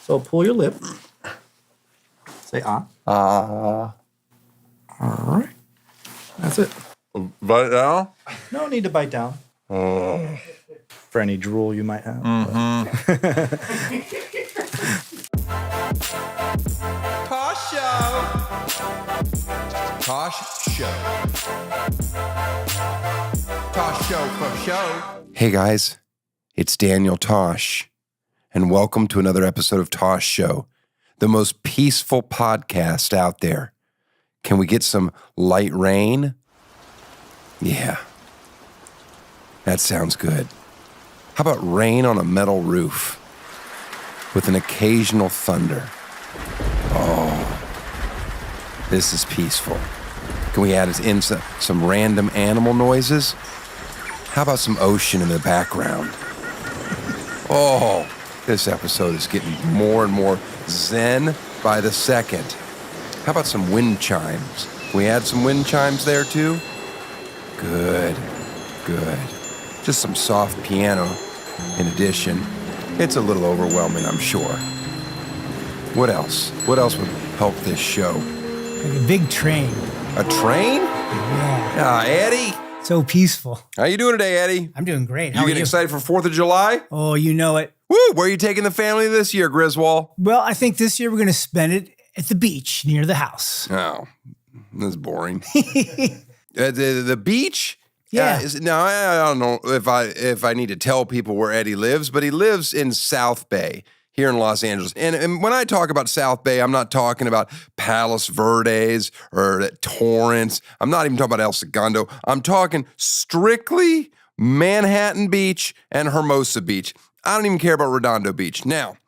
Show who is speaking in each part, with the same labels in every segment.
Speaker 1: So pull your lip. Say ah. All right. That's it.
Speaker 2: Bite down?
Speaker 1: No need to bite down. For any drool you might have.
Speaker 2: Tosh Show. Tosh Show. Tosh Show for show. Hey guys, it's Daniel Tosh, and welcome to another episode of Tosh Show, the most peaceful podcast out there. Can we get some light rain? Yeah, that sounds good. How about rain on a metal roof with an occasional thunder? Oh, this is peaceful. Can we add in some random animal noises? How about some ocean in the background? Oh, this episode is getting more and more zen by the second. How about some wind chimes? Can we add some wind chimes there too? Good. Just some soft piano in addition. It's a little overwhelming, I'm sure. What else? What else would help this show?
Speaker 3: Like a big train.
Speaker 2: A train?
Speaker 3: Yeah.
Speaker 2: Eddie.
Speaker 3: So peaceful.
Speaker 2: How you doing today, Eddie?
Speaker 3: I'm doing great. How
Speaker 2: You
Speaker 3: are
Speaker 2: getting excited for 4th of July?
Speaker 3: Oh, you know it.
Speaker 2: Woo! Where are you taking the family this year, Griswold?
Speaker 3: Well, I think this year we're going to spend it at the beach near the house.
Speaker 2: Oh, that's boring. The beach?
Speaker 3: Yeah.
Speaker 2: Now, I don't know if I need to tell people where Eddie lives, but he lives in South Bay here in Los Angeles. And when I talk about South Bay, I'm not talking about Palos Verdes or Torrance. I'm not even talking about El Segundo. I'm talking strictly Manhattan Beach and Hermosa Beach. I don't even care about Redondo Beach. Now,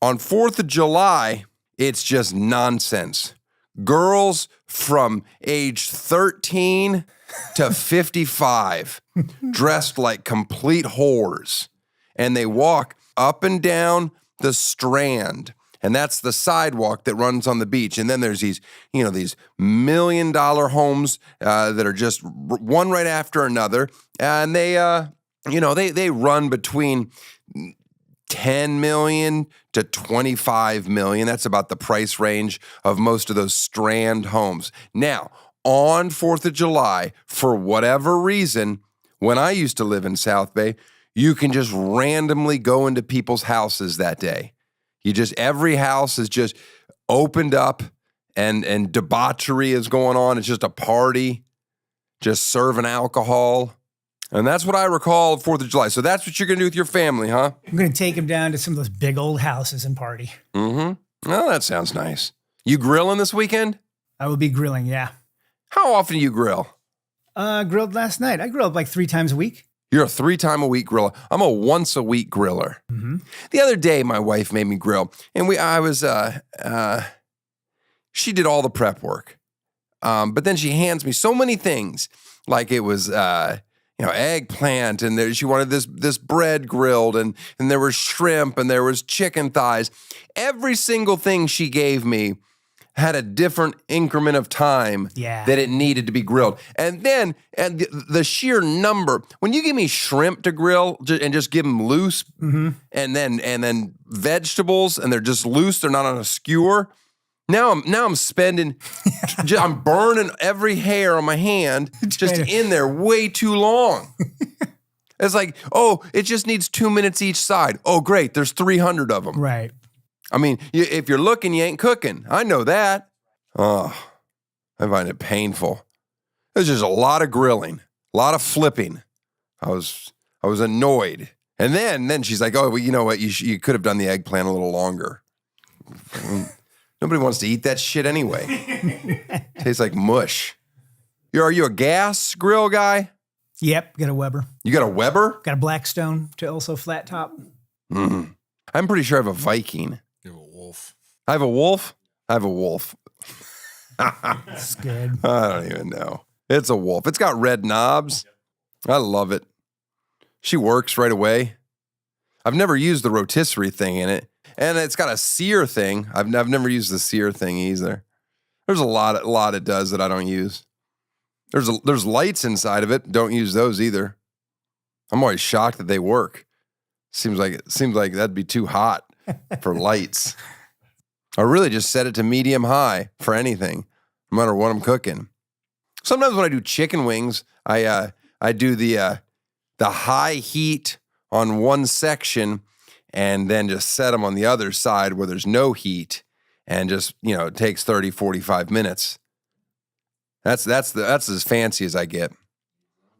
Speaker 2: on 4th of July, it's just nonsense. Girls from age 13 to 55 dressed like complete whores. And they walk up and down the Strand. And that's the sidewalk that runs on the beach. And then there's these, these $1 million homes that are just one right after another. And they, they run between 10 million to 25 million. That's about the price range of most of those Strand homes. Now, on 4th of July, for whatever reason, when I used to live in South Bay, you can just randomly go into people's houses that day. Every house is just opened up and debauchery is going on. It's just a party, just serving alcohol. And that's what I recall of 4th of July. So that's what you're going to do with your family, huh?
Speaker 3: I'm going to take them down to some of those big old houses and party.
Speaker 2: Mm-hmm. Oh, that sounds nice. You grilling this weekend?
Speaker 3: I will be grilling, yeah.
Speaker 2: How often do you grill?
Speaker 3: Grilled last night. I grilled like 3 times a week.
Speaker 2: You're a 3-time-a-week griller. I'm a once-a-week griller.
Speaker 3: Mm-hmm.
Speaker 2: The other day, my wife made me grill, and she did all the prep work. But then she hands me so many things, like it was, eggplant, and she wanted this bread grilled, and there was shrimp, and there was chicken thighs. Every single thing she gave me had a different increment of time that it needed to be grilled. And then, the sheer number, when you give me shrimp to grill and just give them loose,
Speaker 3: mm-hmm.
Speaker 2: and then vegetables, and they're just loose, they're not on a skewer. Now I'm spending, I'm burning every hair on my hand just in there way too long. It's like, it just needs 2 minutes each side. Oh, great, there's 300 of them.
Speaker 3: Right.
Speaker 2: I mean, if you're looking, you ain't cooking. I know that. Oh, I find it painful. There's just a lot of grilling, a lot of flipping. I was annoyed. And then she's like, oh, well, you know what? You could have done the eggplant a little longer. Nobody wants to eat that shit anyway. Tastes like mush. Are you a gas grill guy?
Speaker 3: Yep, got a Weber.
Speaker 2: You got a Weber?
Speaker 3: Got a Blackstone to also flat top.
Speaker 2: Mm. I'm pretty sure I have a Viking.
Speaker 4: You have a wolf.
Speaker 2: I have a wolf? I have a wolf.
Speaker 3: That's good.
Speaker 2: I don't even know. It's a wolf. It's got red knobs. I love it. She works right away. I've never used the rotisserie thing in it. And it's got a sear thing. I've never used the sear thing either. There's a lot it does that I don't use. There's lights inside of it. Don't use those either. I'm always shocked that they work. Seems like that'd be too hot. for lights. I really just set it to medium high for anything, no matter what I'm cooking. Sometimes when I do chicken wings, I do the high heat on one section and then just set them on the other side where there's no heat and just, it takes 30, 45 minutes. That's as fancy as I get.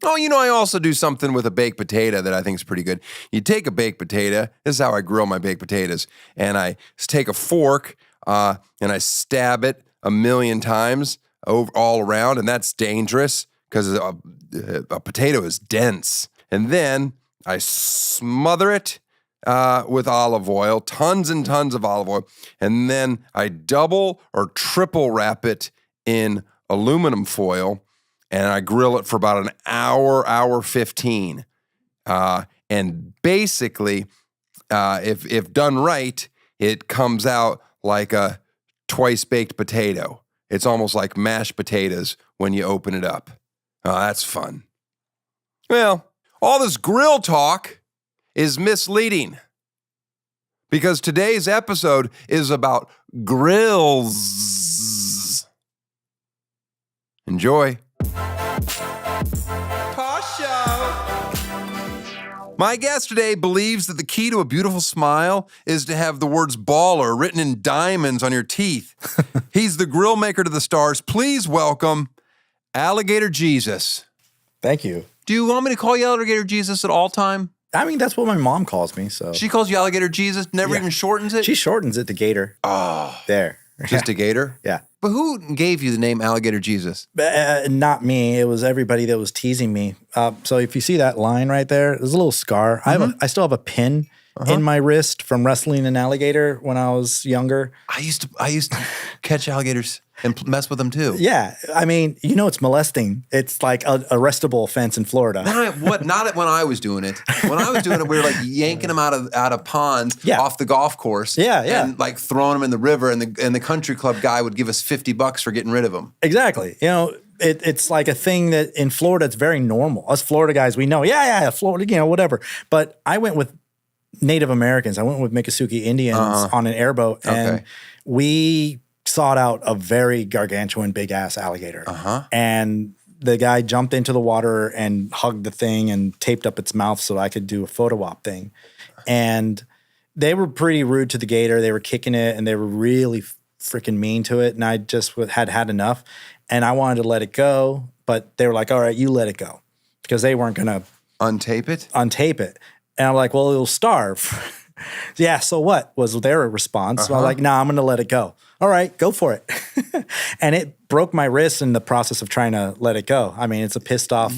Speaker 2: Oh, I also do something with a baked potato that I think is pretty good. You take a baked potato. This is how I grill my baked potatoes. And I take a fork and I stab it a million times all around. And that's dangerous because a potato is dense. And then I smother it with olive oil, tons and tons of olive oil. And then I double or triple wrap it in aluminum foil. And I grill it for about an hour 15. And basically, if done right, it comes out like a twice-baked potato. It's almost like mashed potatoes when you open it up. Oh, that's fun. Well, all this grill talk is misleading because today's episode is about Grillz. Enjoy. Tosh Show. My guest today believes that the key to a beautiful smile is to have the words baller written in diamonds on your teeth. He's the grill maker to the stars. Please welcome Alligator Jesus.
Speaker 1: Thank you.
Speaker 2: Do you want me to call you Alligator Jesus at all time?
Speaker 1: I mean, that's what my mom calls me. So
Speaker 2: She calls you Alligator Jesus, never even shortens it?
Speaker 1: she shortens it to Gator.
Speaker 2: Oh,
Speaker 1: There.
Speaker 2: just a gator?
Speaker 1: Yeah.
Speaker 2: But who gave you the name Alligator Jesus?
Speaker 1: Not me. It was everybody that was teasing me. So if you see that line right there, there's a little scar. I still have a pin in my wrist from wrestling an alligator when I was younger.
Speaker 2: I used to catch alligators and mess with them too.
Speaker 1: Yeah. I mean, it's molesting. It's like a arrestable offense in Florida.
Speaker 2: Not when I was doing it. When I was doing it, we were like yanking them out of ponds off the golf course.
Speaker 1: Yeah.
Speaker 2: And like throwing them in the river, and the country club guy would give us $50 for getting rid of them.
Speaker 1: Exactly. It's like a thing that in Florida, it's very normal. Us Florida guys, we know, Florida, whatever. But I went with Native Americans. I went with Miccosukee Indians on an airboat, and we sought out a very gargantuan, big-ass alligator. And the guy jumped into the water and hugged the thing and taped up its mouth so I could do a photo op thing. And they were pretty rude to the gator. They were kicking it, and they were really freaking mean to it. And I just had enough. And I wanted to let it go, but they were like, all right, you let it go. Because they weren't going to
Speaker 2: untape it.
Speaker 1: And I'm like, well, it'll starve. Yeah, so what was their response? So I'm like, nah, I'm going to let it go. All right, go for it. And it broke my wrist in the process of trying to let it go. I mean, it's a pissed off,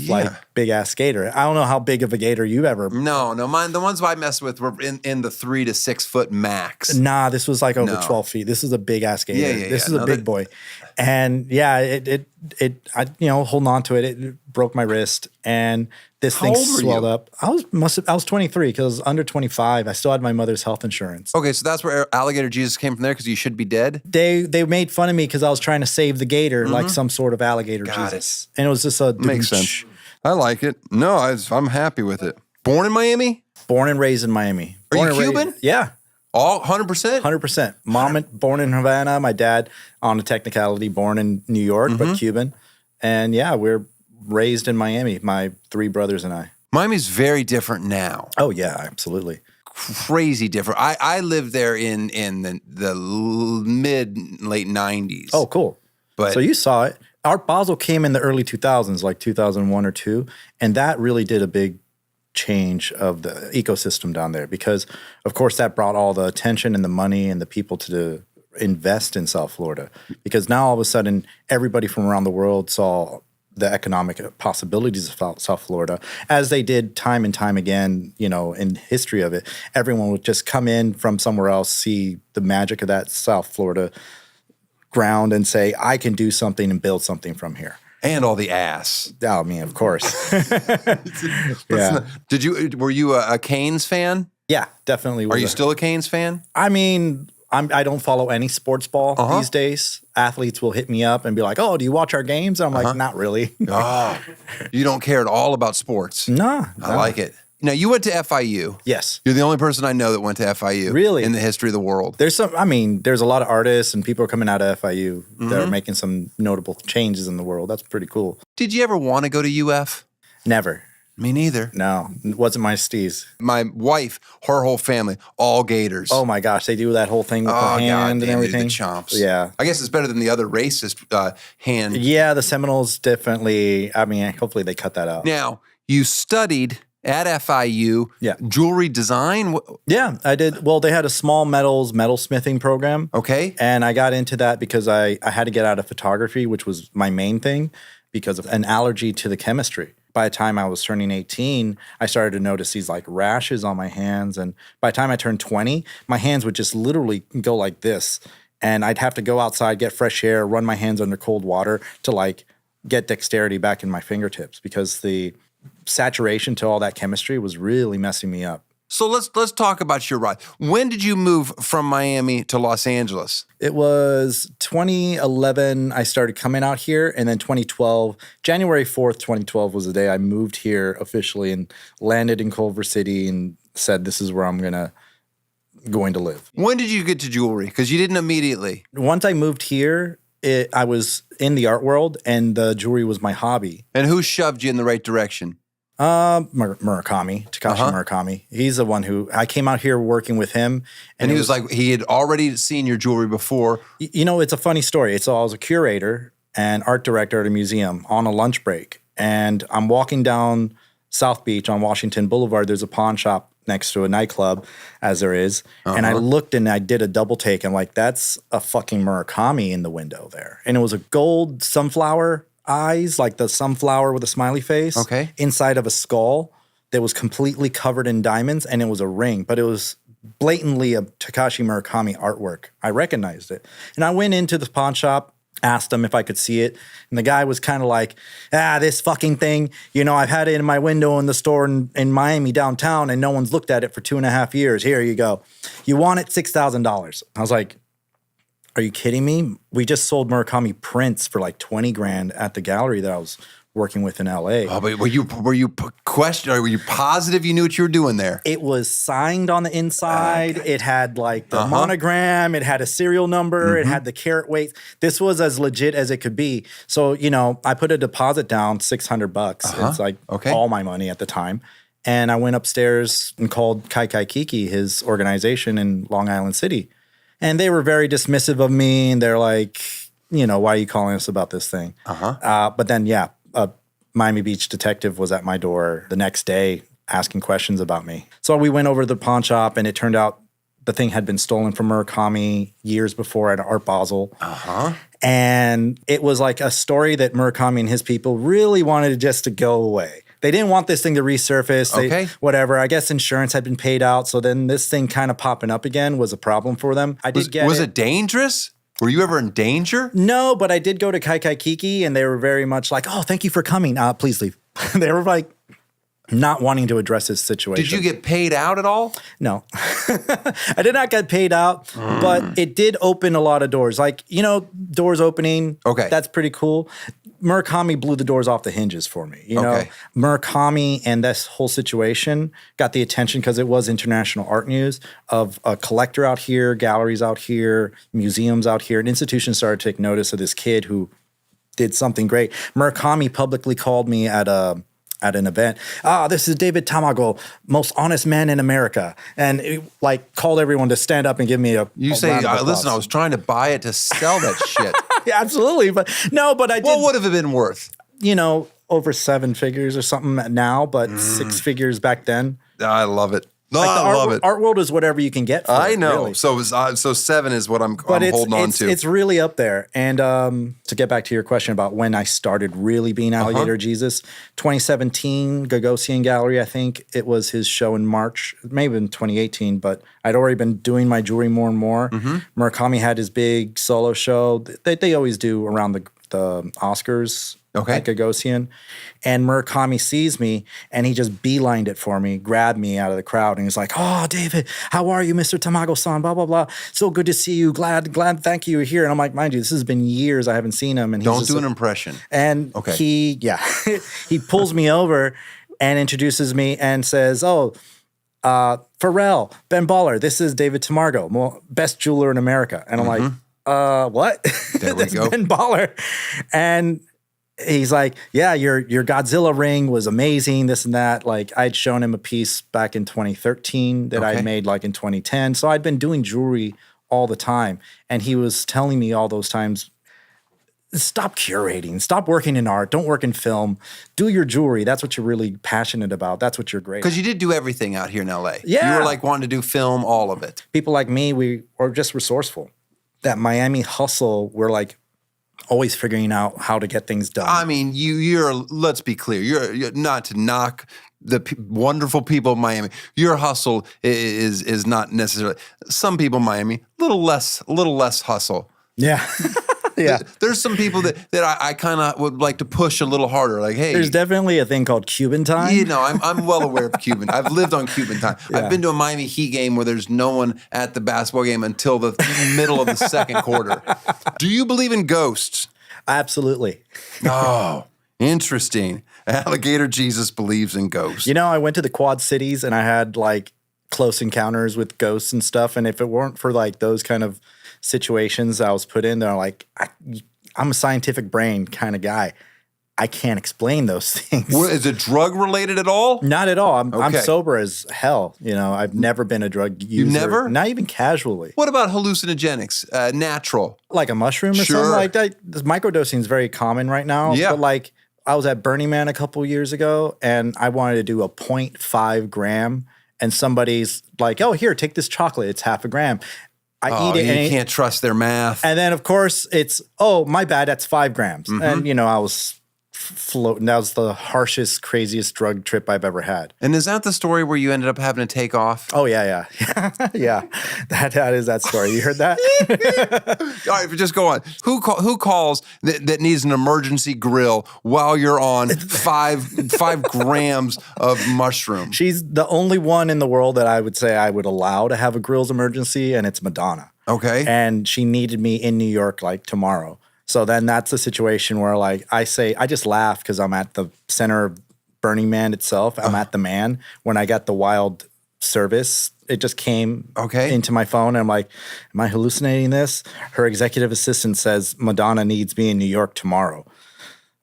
Speaker 1: big ass gator. I don't know how big of a gator you ever.
Speaker 2: No, mine. The ones I messed with were in the 3 to 6 foot max.
Speaker 1: Nah, this was like over 12 feet. This is a big ass gator. This is a big boy. And it holding on to it, it broke my wrist, and this thing swelled up. I was 23 because I was under 25. I still had my mother's health insurance.
Speaker 2: Okay, so that's where Alligator Jesus came from there, because you should be dead?
Speaker 1: They made fun of me because I was trying to save the gator like some sort of alligator Jesus. And it was just a...
Speaker 2: Makes sense. I like it. No, I'm happy with it. Born in Miami?
Speaker 1: Born and raised in Miami.
Speaker 2: Are you Cuban?
Speaker 1: Yeah.
Speaker 2: All 100%?
Speaker 1: 100%. Mom born in Havana. My dad, on a technicality, born in New York, but Cuban. And yeah, we're raised in Miami, my 3 brothers and I.
Speaker 2: Miami's very different now.
Speaker 1: Oh, yeah, absolutely.
Speaker 2: Crazy different. I lived there in the late 90s.
Speaker 1: Oh, cool.
Speaker 2: But
Speaker 1: so you saw it. Art Basel came in the early 2000s, like 2001 or 2, and that really did a big change of the ecosystem down there because, of course, that brought all the attention and the money and the people to invest in South Florida because now all of a sudden everybody from around the world saw the economic possibilities of South Florida, as they did time and time again, in history of it. Everyone would just come in from somewhere else, see the magic of that South Florida ground and say, I can do something and build something from here.
Speaker 2: And all the ass.
Speaker 1: Oh, I mean, of course.
Speaker 2: Yeah. Were you a Canes fan?
Speaker 1: Yeah, definitely.
Speaker 2: Are you still a Canes fan?
Speaker 1: I mean, I don't follow any sports ball these days. Athletes will hit me up and be like, oh, do you watch our games? And I'm like, not really.
Speaker 2: Oh, you don't care at all about sports.
Speaker 1: No.
Speaker 2: I like it. Now, you went to FIU.
Speaker 1: Yes.
Speaker 2: You're the only person I know that went to FIU.
Speaker 1: Really?
Speaker 2: In the history of the world.
Speaker 1: There's a lot of artists and people are coming out of FIU that are making some notable changes in the world. That's pretty cool.
Speaker 2: Did you ever want to go to UF?
Speaker 1: Never.
Speaker 2: Me neither.
Speaker 1: No, it wasn't my steez.
Speaker 2: My wife, her whole family, all Gators.
Speaker 1: Oh my gosh, they do that whole thing with the hand and everything.
Speaker 2: The chomps.
Speaker 1: Yeah.
Speaker 2: I guess it's better than the other racist hand.
Speaker 1: Yeah, the Seminoles definitely, hopefully they cut that out.
Speaker 2: Now, you studied at FIU jewelry design?
Speaker 1: Yeah, I did. Well, they had a small metalsmithing program.
Speaker 2: Okay.
Speaker 1: And I got into that because I had to get out of photography, which was my main thing, because of an allergy to the chemistry. By the time I was turning 18, I started to notice these like rashes on my hands. And by the time I turned 20, my hands would just literally go like this. And I'd have to go outside, get fresh air, run my hands under cold water to like get dexterity back in my fingertips because the saturation to all that chemistry was really messing me up.
Speaker 2: So let's talk about your ride. When did you move from Miami to Los Angeles?
Speaker 1: It was 2011 I started coming out here, and then 2012, January 4th, 2012 was the day I moved here officially and landed in Culver City and said this is where I'm going to live.
Speaker 2: When did you get to jewelry? Because you didn't immediately.
Speaker 1: Once I moved here, I was in the art world and the jewelry was my hobby.
Speaker 2: And who shoved you in the right direction?
Speaker 1: Murakami, Takashi Murakami. He's the one who I came out here working with him.
Speaker 2: And he was like, he had already seen your jewelry before.
Speaker 1: You know, it's a funny story. I was a curator and art director at a museum on a lunch break. And I'm walking down South Beach on Washington Boulevard. There's a pawn shop next to a nightclub, as there is. And I looked and I did a double take. I'm like, that's a fucking Murakami in the window there. And it was a gold sunflower eyes, like the sunflower with a smiley face, inside of a skull that was completely covered in diamonds, and it was a ring, but it was blatantly a Takashi Murakami artwork. I recognized it. And I went into the pawn shop, asked him if I could see it, and the guy was kind of like, this fucking thing, you know, I've had it in my window in the store in Miami downtown, and no one's looked at it for 2.5 years. Here you go. You want it? $6,000. I was like, are you kidding me? We just sold Murakami prints for like 20 grand at the gallery that I was working with in LA.
Speaker 2: Oh, but were you positive you knew what you were doing there?
Speaker 1: It was signed on the inside. It had like the monogram. It had a serial number. It had the carat weight. This was as legit as it could be. So, you know, I put a deposit down, $600. It's like all my money at the time. And I went upstairs and called Kai Kiki, his organization in Long Island City. And they were very dismissive of me. And they're like, you know, why are you calling us about this thing? But then, a Miami Beach detective was at my door the next day asking questions about me. So we went over to the pawn shop, and it turned out the thing had been stolen from Murakami years before at Art Basel. And it was like a story that Murakami and his people really wanted just to go away. They didn't want this thing to resurface. Whatever. I guess insurance had been paid out. So then this thing kind of popping up again was a problem for them. Was
Speaker 2: it dangerous? Were you ever in danger?
Speaker 1: No, but I did go to Kai Kiki, and they were very much like, oh, thank you for coming. Please leave. They were like not wanting to address this situation.
Speaker 2: Did you get paid out at all?
Speaker 1: No. I did not get paid out, but it did open a lot of doors. Like, you know, doors opening. That's pretty cool. Murakami blew the doors off the hinges for me. You know, Murakami and this whole situation got the attention because it was international art news of a collector out here, galleries out here, museums out here, and institutions started to take notice of this kid who did something great. Murakami publicly called me at an event. This is David Tamago, most honest man in America. And it, like, called everyone to stand up and give me a
Speaker 2: listen, I was trying to buy it to sell that shit.
Speaker 1: Yeah, absolutely. But I did.
Speaker 2: What would have it been worth?
Speaker 1: You know, over 7 figures or something now, but 6 figures back then.
Speaker 2: I love it.
Speaker 1: No, like I love it. Art world is whatever you can get for
Speaker 2: I
Speaker 1: it,
Speaker 2: know.
Speaker 1: Really.
Speaker 2: So 7 is what I'm holding on to.
Speaker 1: It's really up there. And to get back to your question about when I started really being Alligator Jesus, 2017, Gagosian Gallery, I think it was his show in March, maybe in 2018, but I'd already been doing my jewelry more and more. Murakami had his big solo show. They always do around the Oscars. At Gagosian. And Murakami sees me, and he just beelined it for me, grabbed me out of the crowd, and he's like, oh, David, how are you, Mr. Tamago-san, blah, blah, blah. So good to see you. Glad, thank you, you're here. And I'm like, mind you, this has been years I haven't seen him. And
Speaker 2: Don't do an impression.
Speaker 1: And he pulls me over and introduces me and says, "Oh, Pharrell, Ben Baller, this is David Tamargo, best jeweler in America." And I'm like, what?
Speaker 2: There we go.
Speaker 1: Ben Baller. And he's like, "Yeah, your Godzilla ring was amazing, this and that." Like, I'd shown him a piece back in 2013 that I'd made like in 2010. So I'd been doing jewelry all the time. And he was telling me all those times, stop curating, stop working in art, don't work in film, do your jewelry. That's what you're really passionate about. That's what you're great at.
Speaker 2: Because you did do everything out here in LA.
Speaker 1: Yeah.
Speaker 2: You were like wanting to do film, all of it.
Speaker 1: People like me, we are just resourceful. That Miami hustle, we're like always figuring out how to get things done.
Speaker 2: I mean, you're. Let's be clear. You're not to knock the wonderful people of Miami. Your hustle is not necessarily. Some people in Miami, a little less hustle.
Speaker 1: Yeah. Yeah.
Speaker 2: There's some people that I kind of would like to push a little harder. Like, hey,
Speaker 1: there's definitely a thing called Cuban time.
Speaker 2: You know, I'm well aware of Cuban. I've lived on Cuban time.
Speaker 1: Yeah.
Speaker 2: I've been to a Miami Heat game where there's no one at the basketball game until the middle of the second quarter. Do you believe in ghosts?
Speaker 1: Absolutely.
Speaker 2: Oh, interesting. Alligator Jesus believes in ghosts.
Speaker 1: You know, I went to the Quad Cities and I had like close encounters with ghosts and stuff. And if it weren't for like those kind of situations I was put in there, like I'm a scientific brain kind of guy. I can't explain those things.
Speaker 2: Well, is it drug related at all?
Speaker 1: Not at all. I'm sober as hell. You know, I've never been a drug user.
Speaker 2: You never?
Speaker 1: Not even casually.
Speaker 2: What about hallucinogenics? Natural?
Speaker 1: Like a mushroom or something like that? This microdosing is very common right now.
Speaker 2: Yeah.
Speaker 1: But like I was at Burning Man a couple years ago and I wanted to do a 0.5 gram and somebody's like, "Oh, here, take this chocolate. It's half a gram." I eat it.
Speaker 2: You can't trust their math.
Speaker 1: And then, of course, it's, "Oh, my bad, that's 5 grams. And, you know, I was floating. That was the harshest, craziest drug trip I've ever had.
Speaker 2: And is that the story where you ended up having to take off?
Speaker 1: Oh, yeah. Yeah. That is that story. You heard that?
Speaker 2: All right, just go on. Who calls that needs an emergency grill while you're on 5 grams of mushroom?
Speaker 1: She's the only one in the world that I would say I would allow to have a Grillz emergency, and it's Madonna.
Speaker 2: Okay.
Speaker 1: And she needed me in New York like tomorrow. So then that's a situation where like I just laugh because I'm at the center of Burning Man itself. I'm at the Man. When I got the wild service, it just came into my phone. And I'm like, am I hallucinating this? Her executive assistant says Madonna needs me in New York tomorrow.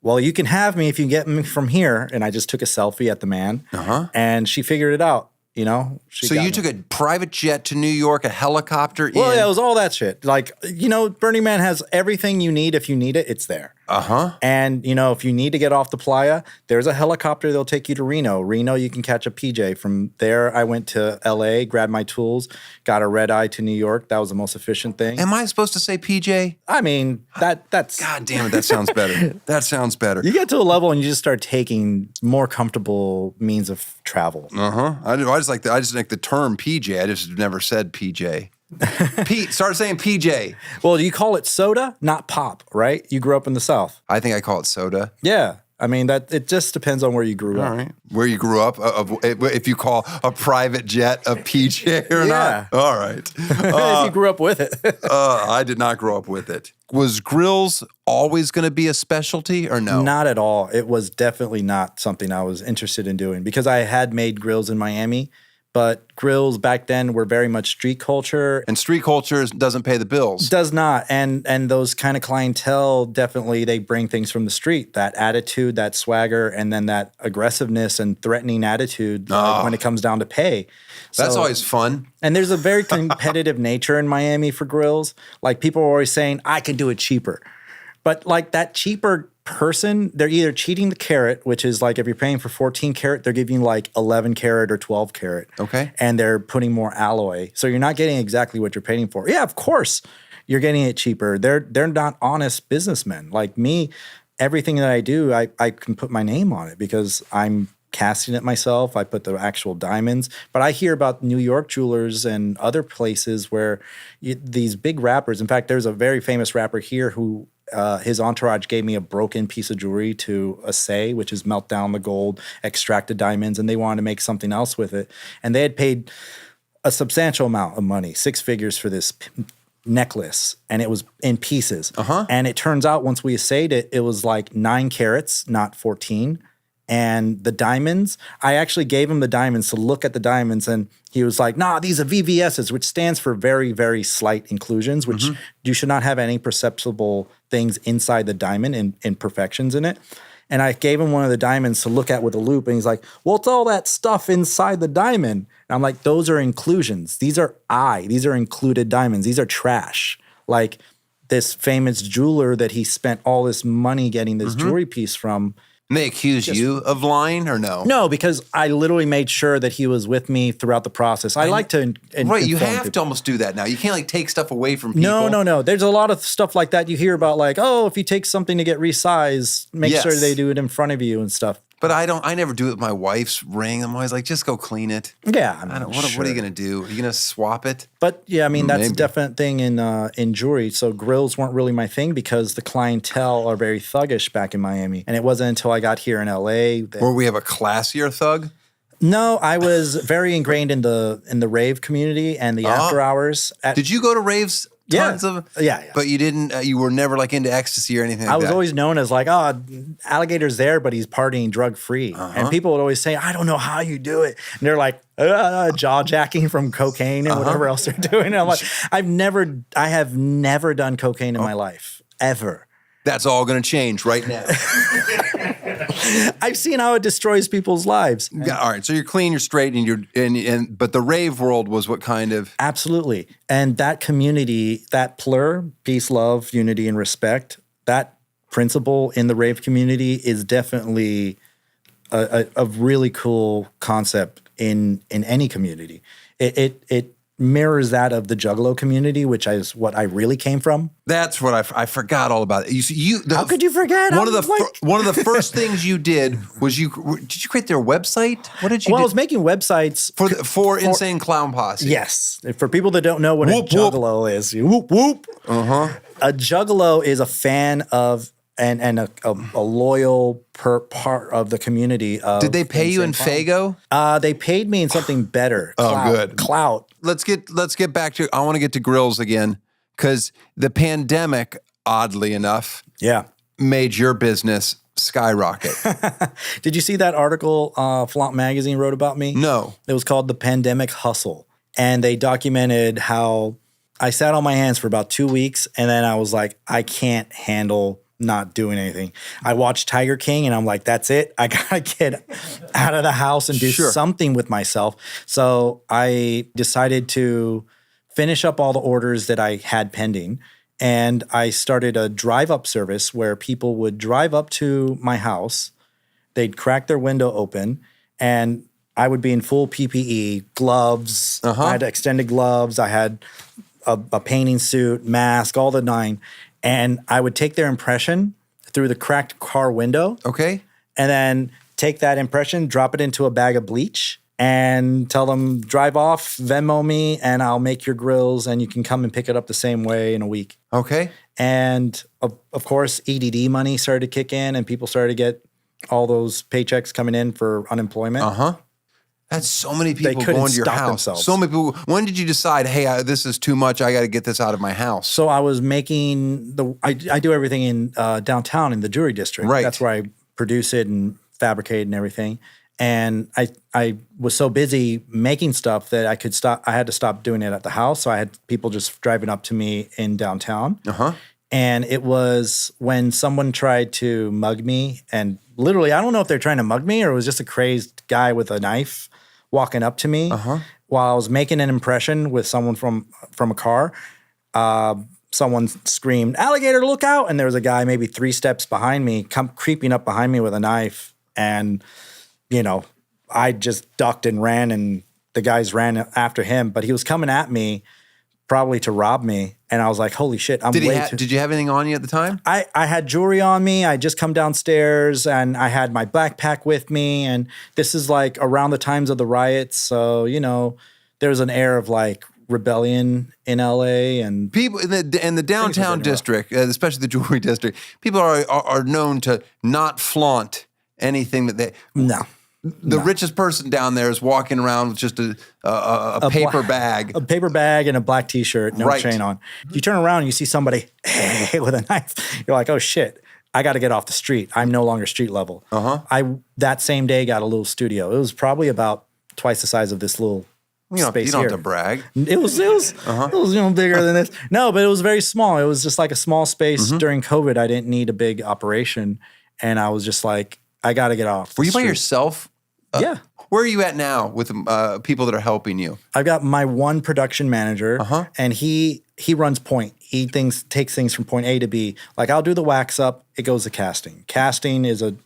Speaker 1: Well, you can have me if you get me from here. And I just took a selfie at the Man. And she figured it out. You know,
Speaker 2: so you took a private jet to New York, a helicopter.
Speaker 1: Well, yeah, it was all that shit. Like, you know, Burning Man has everything you need. If you need it, it's there. And, you know, if you need to get off the playa, there's a helicopter that'll take you to Reno. Reno, you can catch a PJ. From there, I went to LA, grabbed my tools, got a red eye to New York. That was the most efficient thing.
Speaker 2: Am I supposed to say PJ?
Speaker 1: I mean, that's...
Speaker 2: God damn it, that sounds better. That sounds better.
Speaker 1: You get to a level and you just start taking more comfortable means of travel.
Speaker 2: I just like the term PJ. I just never said PJ. Start saying PJ.
Speaker 1: Well, you call it soda, not pop, right? You grew up in the South.
Speaker 2: I think I call it soda.
Speaker 1: Yeah. I mean, that it just depends on where you grew up.
Speaker 2: All right. Where you grew up, if you call a private jet a PJ or not. All right.
Speaker 1: If you grew up with it.
Speaker 2: I did not grow up with it. Was Grillz always going to be a specialty or no?
Speaker 1: Not at all. It was definitely not something I was interested in doing because I had made Grillz in Miami. But Grillz back then were very much street culture.
Speaker 2: And street culture doesn't pay the bills.
Speaker 1: Does not. And those kind of clientele, definitely they bring things from the street. That attitude, that swagger, and then that aggressiveness and threatening attitude when it comes down to pay.
Speaker 2: That's always fun.
Speaker 1: And there's a very competitive nature in Miami for Grillz. Like people are always saying, I can do it cheaper. But like that cheaper person, they're either cheating the carat, which is like if you're paying for 14 carat, they're giving you like 11 carat or 12 carat.
Speaker 2: Okay.
Speaker 1: And they're putting more alloy. So you're not getting exactly what you're paying for. Yeah, of course you're getting it cheaper. They're not honest businessmen. Like me, everything that I do, I can put my name on it because I'm casting it myself. I put the actual diamonds. But I hear about New York jewelers and other places where these big rappers, in fact, there's a very famous rapper here who his entourage gave me a broken piece of jewelry to assay, which is melt down the gold, extract the diamonds, and they wanted to make something else with it. And they had paid a substantial amount of money, 6 figures for this necklace, and it was in pieces. And it turns out once we assayed it, it was like 9 carats, not 14. And the diamonds, I actually gave him the diamonds to look at the diamonds, and he was like, nah, these are VVSs, which stands for very, very slight inclusions, which you should not have any perceptible things inside the diamond and imperfections in it. And I gave him one of the diamonds to look at with a loop, and he's like, well, it's all that stuff inside the diamond. And I'm like, those are inclusions. These are included diamonds. These are trash. Like this famous jeweler that he spent all this money getting this jewelry piece from.
Speaker 4: And they accuse you of lying or no?
Speaker 1: No, because I literally made sure that he was with me throughout the process. I like to
Speaker 4: Right, you
Speaker 1: inform
Speaker 4: have
Speaker 1: people.
Speaker 4: to almost do that now. You can't like take stuff away from people.
Speaker 1: No. There's a lot of stuff like that you hear about, like, oh, if you take something to get resized, make sure they do it in front of you and stuff.
Speaker 4: But I never do it with my wife's ring. I'm always like, just go clean it.
Speaker 1: Yeah,
Speaker 4: What are you going to do? Are you going to swap it?
Speaker 1: But yeah, I mean, that's
Speaker 2: Maybe.
Speaker 1: a definite thing in jewelry. So grills weren't really my thing because the clientele are very thuggish back in Miami. And it wasn't until I got here in LA that
Speaker 4: Or we have a classier thug?
Speaker 1: no, I was very ingrained in the rave community and the after hours.
Speaker 4: Did you go to raves? Tons of
Speaker 1: Yeah.
Speaker 4: But you didn't. You were never like into ecstasy or anything. Like
Speaker 1: I was
Speaker 4: that.
Speaker 1: always known as like, oh, Alligator's there, but he's partying drug free. And people would always say, I don't know how you do it. And they're like, jaw jacking from cocaine and whatever else they're doing. And I'm like, I have never done cocaine in my life, ever.
Speaker 4: That's all going to change right now.
Speaker 1: I've seen how it destroys people's lives.
Speaker 4: Yeah, all right, so you're clean, you're straight, and but the rave world was what kind of?
Speaker 1: Absolutely. And that community, that plur, peace, love, unity, and respect, that principle in the rave community is definitely a really cool concept in any community. It mirrors that of the Juggalo community, which is what I really came from.
Speaker 4: That's what I forgot all about.
Speaker 1: How could you forget?
Speaker 4: One of the first things you did was did you create their website? What did you
Speaker 1: Well,
Speaker 4: do?
Speaker 1: I was making websites
Speaker 4: for Insane Clown Posse.
Speaker 1: Yes. For people that don't know what
Speaker 4: Whoop,
Speaker 1: a Juggalo is, whoop, whoop. A Juggalo is a fan of and a loyal part of the community.
Speaker 4: Did they pay you in Fago?
Speaker 1: They paid me in something better.
Speaker 4: Good.
Speaker 1: Clout.
Speaker 4: Let's get back to. I want to get to Grillz again because the pandemic, oddly enough, made your business skyrocket.
Speaker 1: Did you see that article Flaunt Magazine wrote about me?
Speaker 4: No.
Speaker 1: It was called The Pandemic Hustle. And they documented how I sat on my hands for about 2 weeks, and then I was like, I can't handle not doing anything. I watched Tiger King and I'm like, that's it. I gotta get out of the house and do something with myself. So I decided to finish up all the orders that I had pending. And I started a drive-up service where people would drive up to my house. They'd crack their window open and I would be in full PPE, gloves. I had extended gloves. I had a painting suit, mask, all the nine. And I would take their impression through the cracked car window.
Speaker 4: Okay.
Speaker 1: And then take that impression, drop it into a bag of bleach, and tell them, drive off, Venmo me, and I'll make your grills, and you can come and pick it up the same way in a week.
Speaker 4: Okay.
Speaker 1: And of course, EDD money started to kick in, and people started to get all those paychecks coming in for unemployment.
Speaker 4: That's so many people
Speaker 1: couldn't
Speaker 4: going to your
Speaker 1: stop
Speaker 4: house.
Speaker 1: themselves.
Speaker 4: So many people. When did you decide, hey, this is too much. I got to get this out of my house?
Speaker 1: So I was making I do everything in downtown in the jewelry district.
Speaker 4: Right.
Speaker 1: That's where I produce it and fabricate and everything. And I was so busy making stuff that I had to stop doing it at the house. So I had people just driving up to me in downtown. And it was when someone tried to mug me, and literally, I don't know if they're trying to mug me or it was just a crazed guy with a knife walking up to me while I was making an impression with someone from a car. Someone screamed, "Alligator, look out!" And there was a guy maybe 3 steps behind me, creeping up behind me with a knife. And, I just ducked and ran, and the guys ran after him. But he was coming at me probably to rob me. And I was like, holy shit,
Speaker 4: Did you have anything on you at the time?
Speaker 1: I had jewelry on me. I just come downstairs and I had my backpack with me. And this is like around the times of the riots. So, there's an air of like rebellion in LA, and
Speaker 4: People in the downtown district, especially the jewelry district, people are known to not flaunt anything that they.
Speaker 1: No.
Speaker 4: The richest person down there is walking around with just a paper bag.
Speaker 1: A paper bag and a black T-shirt, no chain on. You turn around and you see somebody with a knife. You're like, oh shit. I got to get off the street. I'm no longer street level. I that same day got a little studio. It was probably about twice the size of this little space
Speaker 2: you don't
Speaker 1: here.
Speaker 2: have to brag.
Speaker 1: It was bigger than this. No, but it was very small. It was just like a small space during COVID. I didn't need a big operation, and I was just like, I got to get off.
Speaker 2: Were you by yourself?
Speaker 1: Yeah.
Speaker 2: Where are you at now with people that are helping you?
Speaker 1: I've got my one production manager, and he runs point. He takes things from point A to B. Like I'll do the wax up, it goes to casting. Casting is a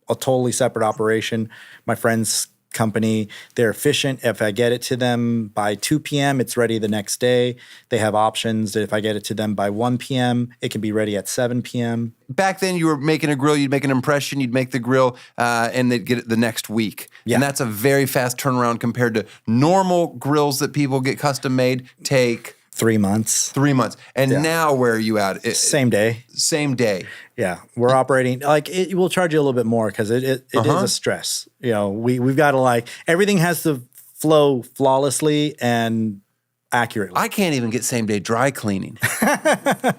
Speaker 1: totally separate operation. My friend's company, they're efficient. If I get it to them by 2 p.m., it's ready the next day. They have options that if I get it to them by 1 p.m., it can be ready at 7 p.m.
Speaker 2: Back then, you were making a grill, you'd make an impression, you'd make the grill, and they'd get it the next week.
Speaker 1: Yeah.
Speaker 2: And that's a very fast turnaround compared to normal grills that people get custom made take
Speaker 1: 3 months.
Speaker 2: 3 months. And now where are you at?
Speaker 1: Same day.
Speaker 2: Same day.
Speaker 1: Yeah, we're operating like we'll charge you a little bit more because it is a stress. You know, we've got to everything has to flow flawlessly and accurately.
Speaker 2: I can't even get same day dry cleaning.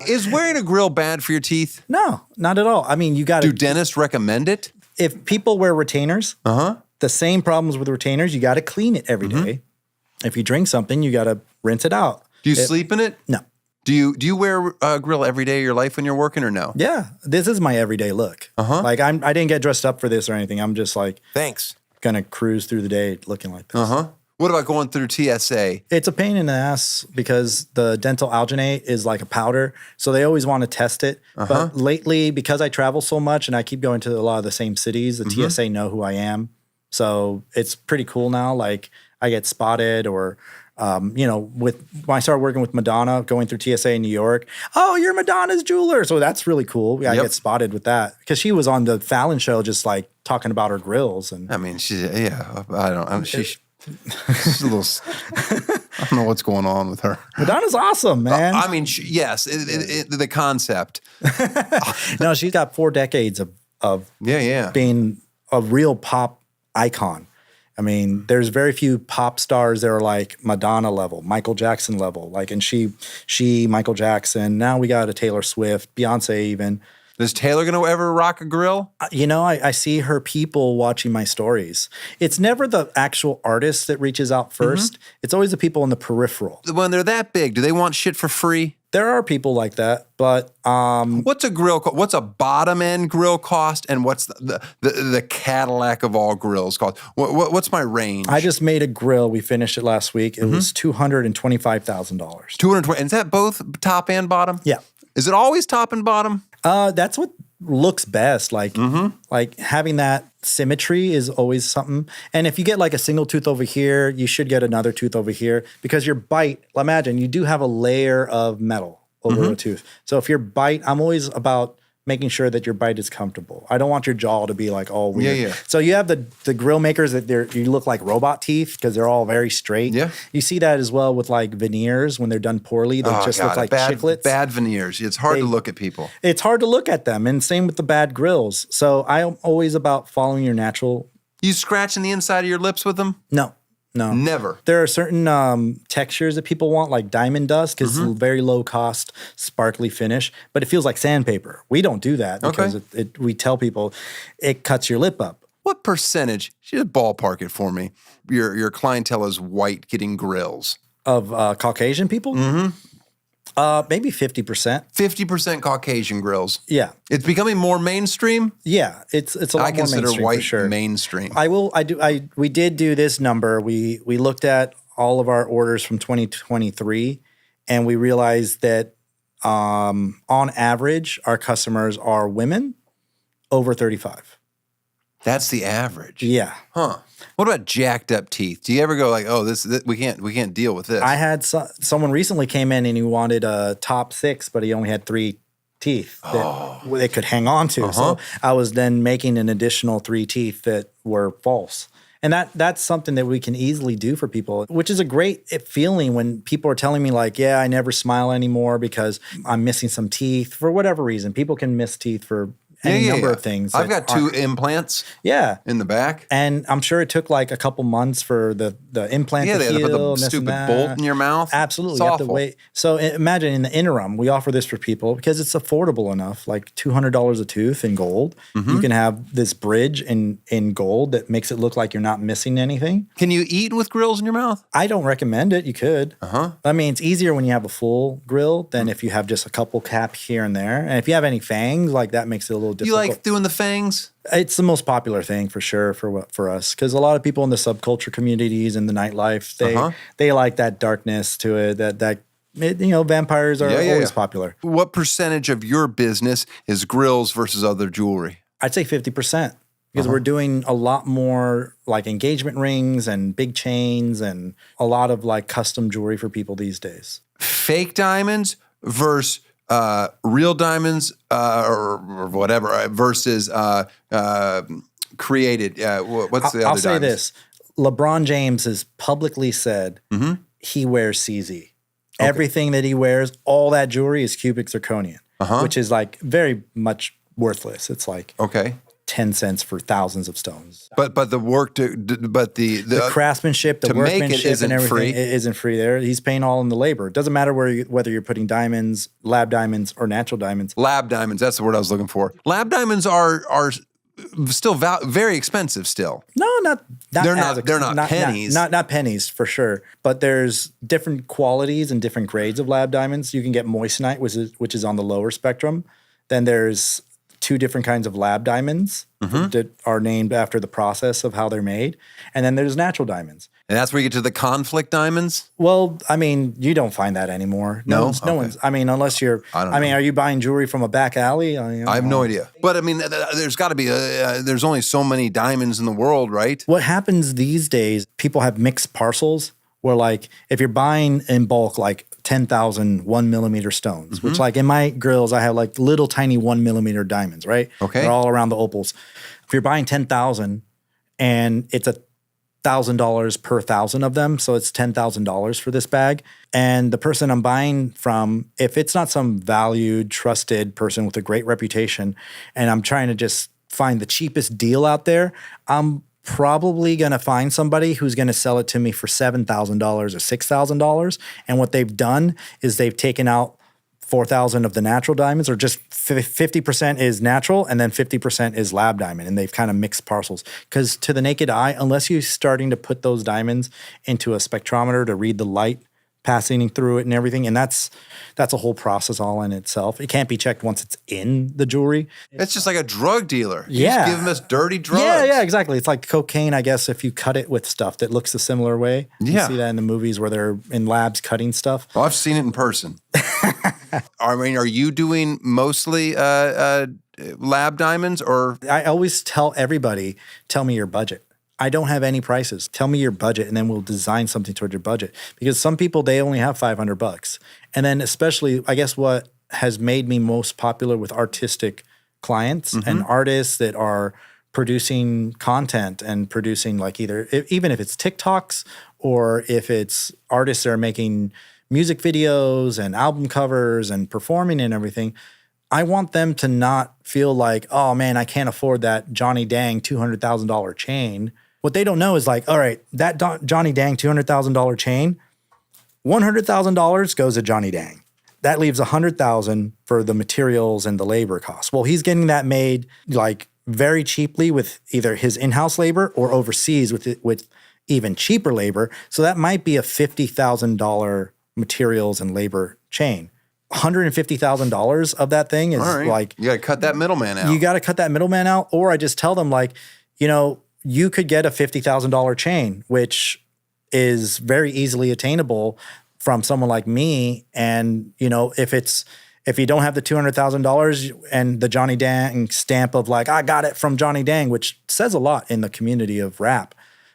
Speaker 2: Is wearing a grill bad for your teeth?
Speaker 1: No, not at all. I mean, you got to.
Speaker 2: Do dentists recommend it?
Speaker 1: If people wear retainers, the same problems with retainers, you got to clean it every day. If you drink something, you got to rinse it out.
Speaker 2: Do you sleep in it?
Speaker 1: No.
Speaker 2: Do you wear a grill every day of your life when you're working or no?
Speaker 1: Yeah, this is my everyday look. Like I didn't get dressed up for this or anything. I'm just like
Speaker 2: thanks
Speaker 1: gonna cruise through the day looking like this.
Speaker 2: What about going through TSA?
Speaker 1: It's a pain in the ass because the dental alginate is like a powder, so they always want to test it. But lately, because I travel so much and I keep going to a lot of the same cities, the TSA know who I am, so it's pretty cool now. Like I get spotted or. When I started working with Madonna, going through TSA in New York, oh, you're Madonna's jeweler. So that's really cool. I get spotted with that because she was on the Fallon show just like talking about her grills. And
Speaker 2: I mean, she's a little, I don't know what's going on with her.
Speaker 1: Madonna's awesome, man.
Speaker 2: I mean, yes, the concept.
Speaker 1: No, she's got 4 decades of being a real pop icon. I mean, there's very few pop stars that are like Madonna level, Michael Jackson level. Like, and she, Michael Jackson. Now we got a Taylor Swift, Beyonce even.
Speaker 2: Is Taylor going to ever rock a grill?
Speaker 1: I see her people watching my stories. It's never the actual artist that reaches out first. It's always the people in the peripheral.
Speaker 2: When they're that big, do they want shit for free?
Speaker 1: There are people like that, but
Speaker 2: what's a grill? What's a bottom end grill cost, and what's the Cadillac of all grills cost? What's my range?
Speaker 1: I just made a grill. We finished it last week. It was $225,000.
Speaker 2: $220. Is that both top and bottom?
Speaker 1: Yeah.
Speaker 2: Is it always top and bottom?
Speaker 1: That's what looks best. Like having that symmetry is always something. And if you get like a single tooth over here, you should get another tooth over here because your bite, imagine you do have a layer of metal over a tooth. So if your bite, I'm always about making sure that your bite is comfortable. I don't want your jaw to be like all weird.
Speaker 2: Yeah.
Speaker 1: So you have the grill makers that you look like robot teeth because they're all very straight.
Speaker 2: Yeah.
Speaker 1: You see that as well with like veneers when they're done poorly. They just look like chiclets.
Speaker 2: Bad veneers. It's hard to look at people.
Speaker 1: It's hard to look at them. And same with the bad grills. So I'm always about following your natural.
Speaker 2: You scratching the inside of your lips with them?
Speaker 1: No.
Speaker 2: Never.
Speaker 1: There are certain textures that people want, like diamond dust, because it's a very low cost, sparkly finish, but it feels like sandpaper. We don't do that because we tell people it cuts your lip up.
Speaker 2: What percentage, just ballpark it for me, your clientele is white getting grills?
Speaker 1: Of Caucasian people? Maybe 50%.
Speaker 2: 50% Caucasian grills.
Speaker 1: Yeah.
Speaker 2: It's becoming more mainstream?
Speaker 1: Yeah. It's a lot more mainstream.
Speaker 2: I consider white
Speaker 1: for sure.
Speaker 2: mainstream.
Speaker 1: We did do this number. We looked at all of our orders from 2023 and we realized that on average, our customers are women over 35.
Speaker 2: That's the average.
Speaker 1: Yeah.
Speaker 2: Huh. What about jacked up teeth? Do you ever go like, oh, this we can't deal with this?
Speaker 1: I had someone recently came in and he wanted a top 6, but he only had 3 teeth that they could hang on to. So I was then making an additional 3 teeth that were false. And that's something that we can easily do for people, which is a great feeling when people are telling me like, yeah, I never smile anymore because I'm missing some teeth for whatever reason. People can miss teeth for any number of things.
Speaker 4: I've got 2 implants.
Speaker 1: Yeah.
Speaker 4: In the back.
Speaker 1: And I'm sure it took like a couple months for the implant to heal.
Speaker 4: Yeah, they had to put the stupid bolt in your mouth.
Speaker 1: Absolutely.
Speaker 4: It's
Speaker 1: you
Speaker 4: awful.
Speaker 1: have to wait. So imagine in the interim, we offer this for people because it's affordable enough, like $200 a tooth in gold. You can have this bridge in gold that makes it look like you're not missing anything.
Speaker 4: Can you eat with Grillz in your mouth?
Speaker 1: I don't recommend it. You could. I mean, it's easier when you have a full grill than if you have just a couple caps here and there. And if you have any fangs, like that makes it a little difficult.
Speaker 4: You like doing the fangs?
Speaker 1: It's the most popular thing for sure for us because a lot of people in the subculture communities and the nightlife they like that darkness to it. That vampires are always popular.
Speaker 4: What percentage of your business is Grillz versus other jewelry?
Speaker 1: I'd say 50% because we're doing a lot more like engagement rings and big chains and a lot of like custom jewelry for people these days.
Speaker 4: Fake diamonds versus real diamonds or whatever versus created. What's the other
Speaker 1: I'll say
Speaker 4: diamonds?
Speaker 1: this. LeBron James has publicly said he wears CZ. Everything that he wears, all that jewelry is cubic zirconium, which is like very much worthless. It's like 10 cents for thousands of stones.
Speaker 4: But the work the
Speaker 1: craftsmanship, the workmanship and everything
Speaker 4: free.
Speaker 1: isn't free there. He's paying all in the labor. It doesn't matter whether you're putting diamonds, lab diamonds, or natural diamonds.
Speaker 4: Lab diamonds, that's the word I was looking for. Lab diamonds are still very expensive still.
Speaker 1: No, not
Speaker 4: they're not pennies.
Speaker 1: Not pennies for sure. But there's different qualities and different grades of lab diamonds. You can get moissanite, which is on the lower spectrum. Then there's 2 different kinds of lab diamonds that are named after the process of how they're made. And then there's natural diamonds.
Speaker 4: And that's where you get to the conflict diamonds?
Speaker 1: Well, I mean, you don't find that anymore. No one's. I mean, unless you're. I mean, are you buying jewelry from a back alley?
Speaker 4: I have no idea. But I mean, there's got to be. There's only so many diamonds in the world, right?
Speaker 1: What happens these days? People have mixed parcels. Where like, if you're buying in bulk, like 10,000 1mm stones, which like in my grills, I have like little tiny 1mm diamonds, right?
Speaker 4: Okay,
Speaker 1: they're all around the opals. If you're buying 10,000, and it's $1,000 per 1,000 of them. So it's $10,000 for this bag. And the person I'm buying from, if it's not some valued, trusted person with a great reputation, and I'm trying to just find the cheapest deal out there, I'm probably going to find somebody who's going to sell it to me for $7,000 or $6,000. And what they've done is they've taken out 4,000 of the natural diamonds, or just 50% is natural and then 50% is lab diamond. And they've kind of mixed parcels. Because to the naked eye, unless you're starting to put those diamonds into a spectrometer to read the light passing through it and everything, and that's a whole process all in itself. It can't be checked once it's in the jewelry.
Speaker 4: It's just like a drug dealer. You
Speaker 1: Yeah.
Speaker 4: just give them us dirty drugs.
Speaker 1: Yeah, exactly. It's like cocaine, I guess, if you cut it with stuff that looks a similar way. You
Speaker 4: Yeah.
Speaker 1: see that in the movies where they're in labs cutting stuff.
Speaker 4: Well, I've seen it in person. I mean, are you doing mostly lab diamonds or?
Speaker 1: I always tell everybody, tell me your budget. I don't have any prices. Tell me your budget, and then we'll design something toward your budget. Because some people, they only have $500. And then especially, I guess what has made me most popular with artistic clients and artists that are producing content and producing like even if it's TikToks or if it's artists that are making music videos and album covers and performing and everything, I want them to not feel like, oh man, I can't afford that Johnny Dang $200,000 chain. What they don't know is like, all right, that Johnny Dang $200,000 chain, $100,000 goes to Johnny Dang. That leaves $100,000 for the materials and the labor costs. Well, he's getting that made like very cheaply with either his in-house labor or overseas with even cheaper labor. So that might be a $50,000 materials and labor chain. $150,000 of that thing is like,
Speaker 4: you got to cut that middleman out.
Speaker 1: You got to cut that middleman out. Or I just tell them like, you could get a $50,000 chain, which is very easily attainable from someone like me. And, if you don't have the $200,000 and the Johnny Dang stamp of like, I got it from Johnny Dang, which says a lot in the community of rap,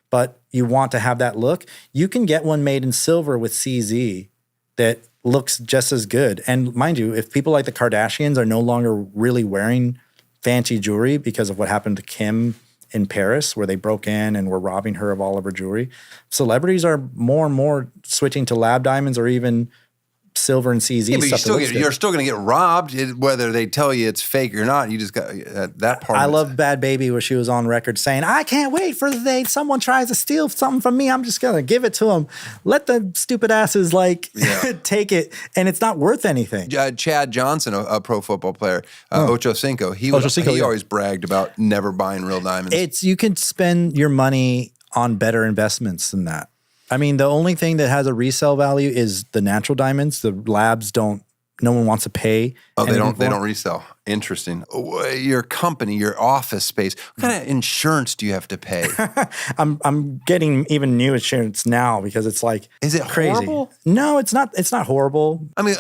Speaker 1: but you want to have that look, you can get one made in silver with CZ that looks just as good. And mind you, if people like the Kardashians are no longer really wearing fancy jewelry because of what happened to Kim in Paris, where they broke in and were robbing her of all of her jewelry, celebrities are more and more switching to lab diamonds or even silver and CZ
Speaker 4: Yeah, but
Speaker 1: stuff.
Speaker 4: you're still going to get robbed, whether they tell you it's fake or not. You just got that part.
Speaker 1: I love Bad Baby where she was on record saying, I can't wait for the day someone tries to steal something from me. I'm just going to give it to them. Let the stupid asses take it. And it's not worth anything.
Speaker 4: Chad Johnson, a pro football player, Ocho Cinco, he always bragged about never buying real diamonds.
Speaker 1: You can spend your money on better investments than that. I mean, the only thing that has a resale value is the natural diamonds. The labs no one wants to pay.
Speaker 4: Oh, they don't resell. Interesting. Your company, your office space, what kind of insurance do you have to pay?
Speaker 1: I'm getting even new insurance now because it's like,
Speaker 4: is it
Speaker 1: crazy.
Speaker 4: Horrible?
Speaker 1: No, it's not. It's not horrible.
Speaker 4: I mean,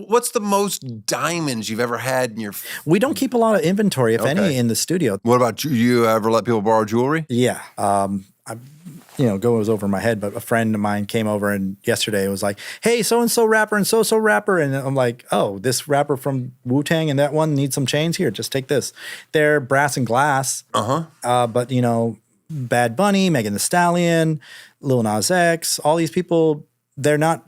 Speaker 4: what's the most diamonds you've ever had in your?
Speaker 1: We don't keep a lot of inventory, if any, in the studio.
Speaker 4: What about you? Ever let people borrow jewelry?
Speaker 1: Yeah. Goes over my head, but a friend of mine came over and yesterday was like, hey, so-and-so rapper and so-so rapper. And I'm like, oh, this rapper from Wu-Tang and that one needs some chains here. Just take this. They're brass and glass. But, Bad Bunny, Megan Thee Stallion, Lil Nas X, all these people, they're not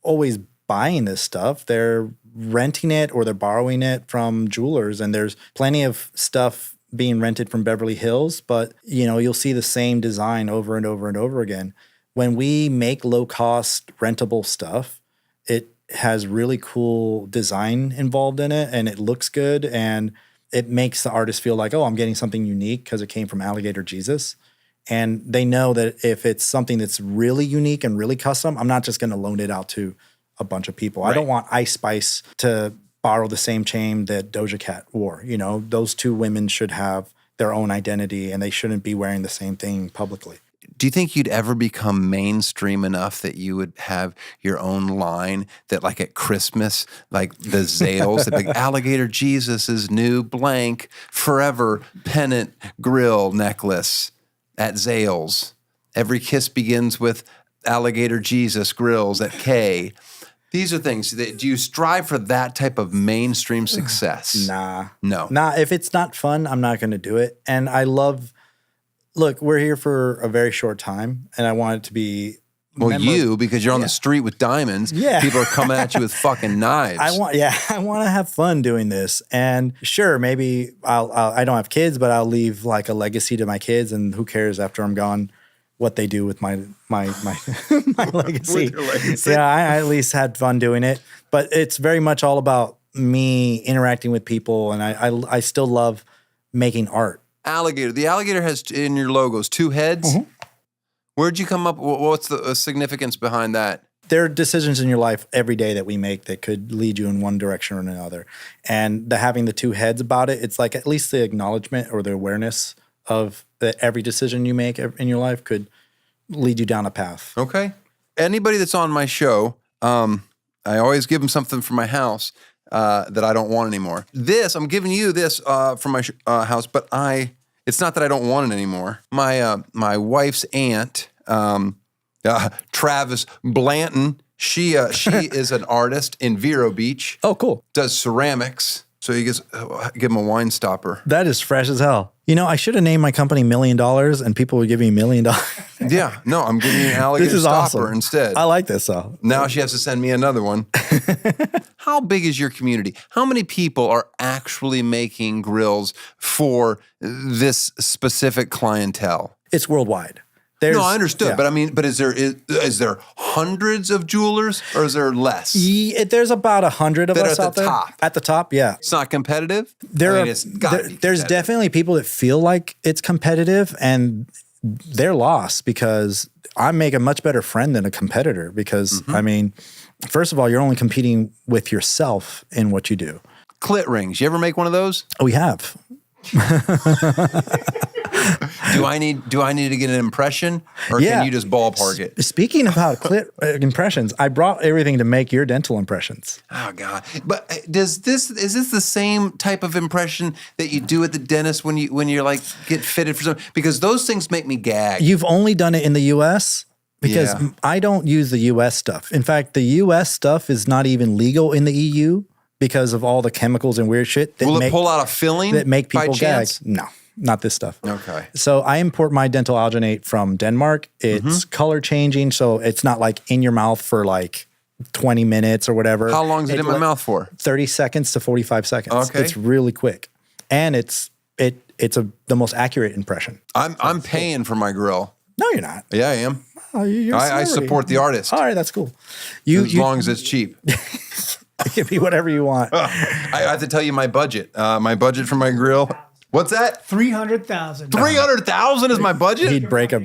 Speaker 1: always buying this stuff. They're renting it or they're borrowing it from jewelers. And there's plenty of stuff being rented from Beverly Hills, but you'll see the same design over and over and over again. When we make low-cost rentable stuff, it has really cool design involved in it, and it looks good, and it makes the artist feel like, oh, I'm getting something unique because it came from Alligator Jesus. And they know that if it's something that's really unique and really custom, I'm not just going to loan it out to a bunch of people. Right. I don't want Ice Spice to borrow the same chain that Doja Cat wore. Those two women should have their own identity and they shouldn't be wearing the same thing publicly.
Speaker 4: Do you think you'd ever become mainstream enough that you would have your own line that, like at Christmas, like the Zales, the big Alligator Jesus' new blank forever pennant grill necklace at Zales? Every kiss begins with Alligator Jesus Grillz at K. These are things that, do you strive for that type of mainstream success?
Speaker 1: Nah.
Speaker 4: No.
Speaker 1: Nah, if it's not fun, I'm not going to do it. And look, we're here for a very short time and I want it to be
Speaker 4: because you're on the street with diamonds.
Speaker 1: Yeah.
Speaker 4: People are coming at you with fucking knives.
Speaker 1: I want to have fun doing this. And sure, maybe I don't have kids, but I'll leave like a legacy to my kids and who cares after I'm gone what they do with my legacy.
Speaker 4: With your legacy.
Speaker 1: Yeah, I at least had fun doing it. But it's very much all about me interacting with people, and I still love making art.
Speaker 4: Alligator. The alligator has in your logos 2 heads. Mm-hmm. Where'd you come up? What's the significance behind that?
Speaker 1: There are decisions in your life every day that we make that could lead you in one direction or another. And having the 2 heads about it, it's like at least the acknowledgement or the awareness of that every decision you make in your life could lead you down a path.
Speaker 4: Okay. Anybody that's on my show, I always give them something from my house that I don't want anymore. I'm giving you this from my house, but it's not that I don't want it anymore. My wife's aunt, Travis Blanton, she is an artist in Vero Beach.
Speaker 1: Oh, cool.
Speaker 4: Does ceramics. So you give him a wine stopper.
Speaker 1: That is fresh as hell. I should have named my company $1 Million and people would give me $1 million.
Speaker 4: Yeah. No, I'm giving you an alligator stopper
Speaker 1: awesome.
Speaker 4: instead.
Speaker 1: I like this though.
Speaker 4: Now she has to send me another one. How big is your community? How many people are actually making grills for this specific clientele?
Speaker 1: It's worldwide.
Speaker 4: No, I understood, yeah. But is there hundreds of jewelers or is there less?
Speaker 1: There's about 100 of us out there. At the top, yeah.
Speaker 4: It's not competitive?
Speaker 1: There's definitely people that feel like it's competitive and they're lost because I make a much better friend than a competitor because, first of all, you're only competing with yourself in what you do.
Speaker 4: Clit rings. You ever make one of those?
Speaker 1: We have.
Speaker 4: Do I need to get an impression, or can you just ballpark it?
Speaker 1: Speaking about clit impressions, I brought everything to make your dental impressions.
Speaker 4: Oh God! But is this the same type of impression that you do at the dentist when you're like get fitted for something? Because those things make me gag.
Speaker 1: You've only done it in the U.S. because I don't use the U.S. stuff. In fact, the U.S. stuff is not even legal in the EU because of all the chemicals and weird shit.
Speaker 4: Will it pull out a filling
Speaker 1: that make people gag? No. Not this stuff.
Speaker 4: Okay.
Speaker 1: So I import my dental alginate from Denmark. It's color changing, so it's not like in your mouth for like 20 minutes or whatever.
Speaker 2: How long is it in my
Speaker 1: like
Speaker 2: mouth for?
Speaker 1: 30 seconds to 45 seconds.
Speaker 2: Okay.
Speaker 1: It's really quick. And it's the most accurate impression.
Speaker 2: I'm paying for my grill.
Speaker 1: No, you're not.
Speaker 2: Yeah, I am.
Speaker 1: Oh, you're a
Speaker 2: I
Speaker 1: celebrity.
Speaker 2: support the artist.
Speaker 1: All right, that's cool.
Speaker 2: As long as it's cheap.
Speaker 1: It can be whatever you want.
Speaker 2: I have to tell you my budget. My budget for my grill. What's that?
Speaker 3: 300,000.
Speaker 2: 300,000 is my budget?
Speaker 1: He'd break a.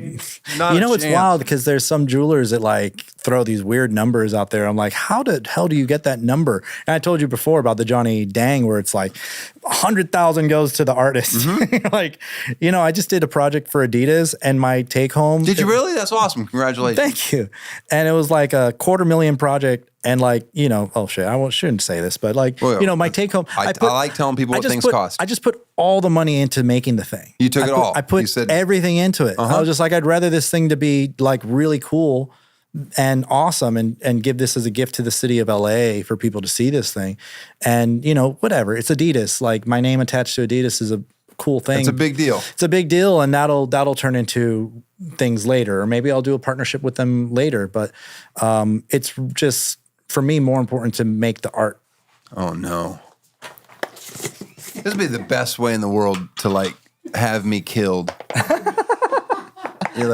Speaker 2: Not
Speaker 1: You know,
Speaker 2: a
Speaker 1: it's
Speaker 2: chance.
Speaker 1: wild because there's some jewelers that like throw these weird numbers out there. I'm like, how the hell do you get that number? And I told you before about the Johnny Dang, where it's like 100,000 goes to the artist.
Speaker 2: Mm-hmm.
Speaker 1: Like, you know, I just did a project for Adidas, and my take home.
Speaker 2: Did you really? That's awesome. Congratulations.
Speaker 1: Thank you. And it was like a $250,000 project. And like, you know, oh shit, shouldn't say this, but like,
Speaker 2: Well,
Speaker 1: you know, my take home.
Speaker 2: I like telling people what things cost.
Speaker 1: I just put all the money into making the thing.
Speaker 2: You took it all.
Speaker 1: I put
Speaker 2: You said-
Speaker 1: everything into it. I was just like, I'd rather this thing to be like really cool and awesome and give this as a gift to the city of LA for people to see this thing. And, you know, whatever. It's Adidas. Like my name attached to Adidas is a cool thing.
Speaker 2: It's a big deal.
Speaker 1: It's a big deal, and that'll turn into things later. Or maybe I'll do a partnership with them later. But it's just, for me, more important to make the art.
Speaker 2: Oh, no. This would be the best way in the world to like have me killed. You're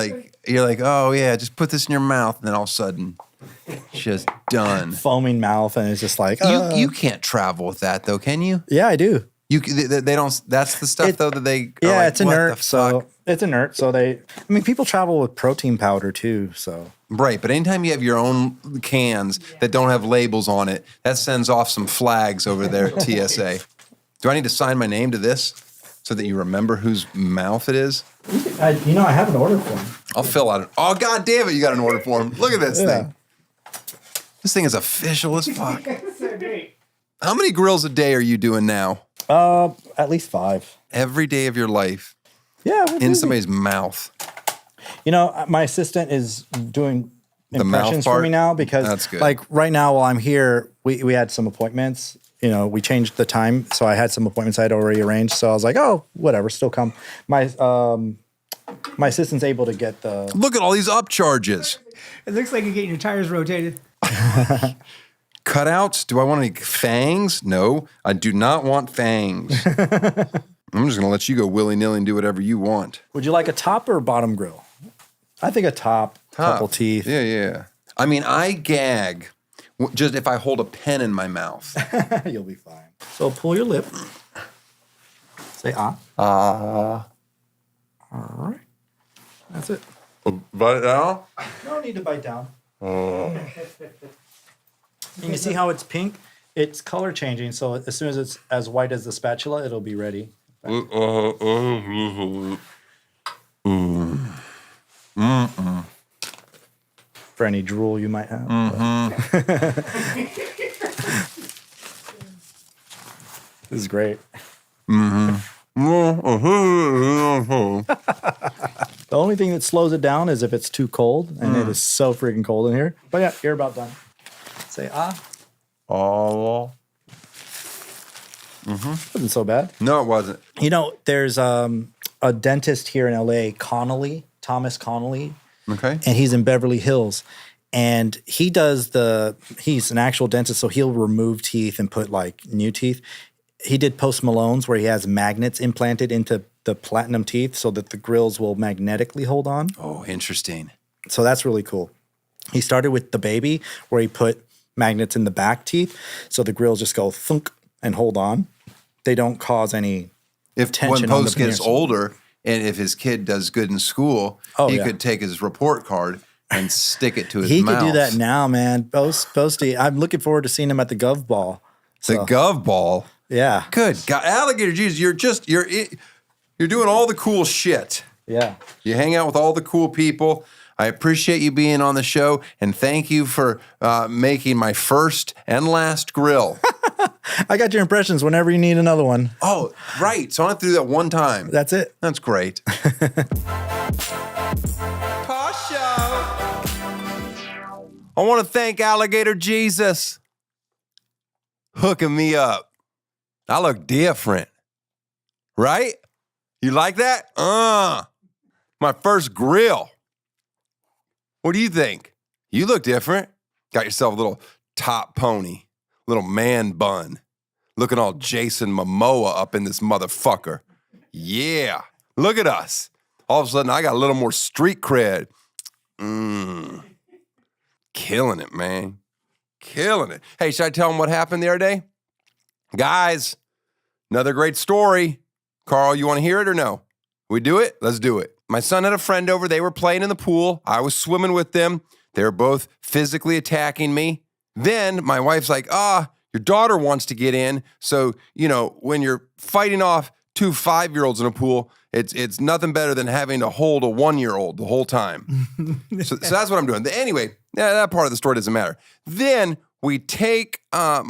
Speaker 2: like, oh yeah, just put this in your mouth, and then all of a sudden, just done.
Speaker 1: Foaming mouth, and it's just like
Speaker 2: You can't travel with that though, can you?
Speaker 1: Yeah, I do.
Speaker 2: They don't. That's the stuff though that they.
Speaker 1: Yeah,
Speaker 2: are like,
Speaker 1: it's
Speaker 2: what
Speaker 1: inert.
Speaker 2: the
Speaker 1: So
Speaker 2: fuck?
Speaker 1: it's inert. So people travel with protein powder too. So
Speaker 2: Right, but anytime you have your own cans that don't have labels on it, that sends off some flags over there at TSA. Do I need to sign my name to this so that you remember whose mouth it is?
Speaker 1: I have an order form.
Speaker 2: I'll fill out it. Oh, God damn it, you got an order form. Look at this thing. This thing is official as fuck. How many grills a day are you doing now?
Speaker 1: At least 5.
Speaker 2: Every day of your life
Speaker 1: Yeah, we're
Speaker 2: in
Speaker 1: busy.
Speaker 2: somebody's mouth.
Speaker 1: You know, my assistant is doing
Speaker 2: The mouth
Speaker 1: impressions for
Speaker 2: part?
Speaker 1: me now because,
Speaker 2: That's good.
Speaker 1: like, right now while I'm here, we had some appointments. You know, we changed the time, so I had some appointments I had already arranged. So I was like, oh, whatever, still come. My assistant's able to get the.
Speaker 2: Look at all these upcharges.
Speaker 3: It looks like you're getting your tires rotated.
Speaker 2: Cutouts? Do I want any fangs? No, I do not want fangs. I'm just going to let you go willy-nilly and do whatever you want.
Speaker 1: Would you like a top or bottom grill? I think a top. Couple teeth.
Speaker 2: Yeah. I mean, I gag just if I hold a pen in my mouth.
Speaker 1: You'll be fine. So pull your lip. Say ah. All right. That's it.
Speaker 2: But now?
Speaker 1: No need to bite down. And you see how it's pink? It's color changing. So as soon as it's as white as the spatula, it'll be ready. For any drool you might have. This is great. The only thing that slows it down is if it's too cold, and it is so freaking cold in here. But yeah, you're about done. Say ah.
Speaker 2: Oh.
Speaker 1: Wasn't so bad.
Speaker 2: No, it wasn't.
Speaker 1: You know, there's a dentist here in LA, Thomas Connolly,
Speaker 2: Okay.
Speaker 1: and he's in Beverly Hills. And he's an actual dentist, so he'll remove teeth and put like new teeth. He did Post Malone's where he has magnets implanted into the platinum teeth so that the grills will magnetically hold on.
Speaker 2: Oh, interesting.
Speaker 1: So that's really cool. He started with the baby where he put magnets in the back teeth. So the grills just go thunk and hold on. They don't cause any
Speaker 2: If
Speaker 1: tension
Speaker 2: when
Speaker 1: on the
Speaker 2: Post gets
Speaker 1: veneers.
Speaker 2: older, and if his kid does good in school, he could take his report card and stick it to his
Speaker 1: He
Speaker 2: mouth.
Speaker 1: could do that now, man. Posty. I'm looking forward to seeing him at the Gov Ball.
Speaker 2: The Gov Ball.
Speaker 1: Yeah.
Speaker 2: Good God, Alligator, Jesus, you're doing all the cool shit.
Speaker 1: Yeah.
Speaker 2: You hang out with all the cool people. I appreciate you being on the show, and thank you for making my first and last grill.
Speaker 1: I got your impressions whenever you need another one.
Speaker 2: Oh, right. So I have to do that one time.
Speaker 1: That's it.
Speaker 2: That's great. Tosh Show. I want to thank Alligator Jesus hooking me up. I look different, right? You like that? My first grill. What do you think? You look different. Got yourself a little top pony, little man bun, looking all Jason Momoa up in this motherfucker. Yeah, look at us. All of a sudden, I got a little more street cred. Killing it, man. Killing it. Hey, should I tell them what happened the other day? Guys, another great story. Carl, you want to hear it or no? We do it? Let's do it. My son had a friend over. They were playing in the pool. I was swimming with them. They were both physically attacking me. Then my wife's like, your daughter wants to get in. So, when you're fighting off 2 5-year-olds in a pool, it's nothing better than having to hold a 1-year-old the whole time. so that's what I'm doing. Anyway, that part of the story doesn't matter. Then we take, my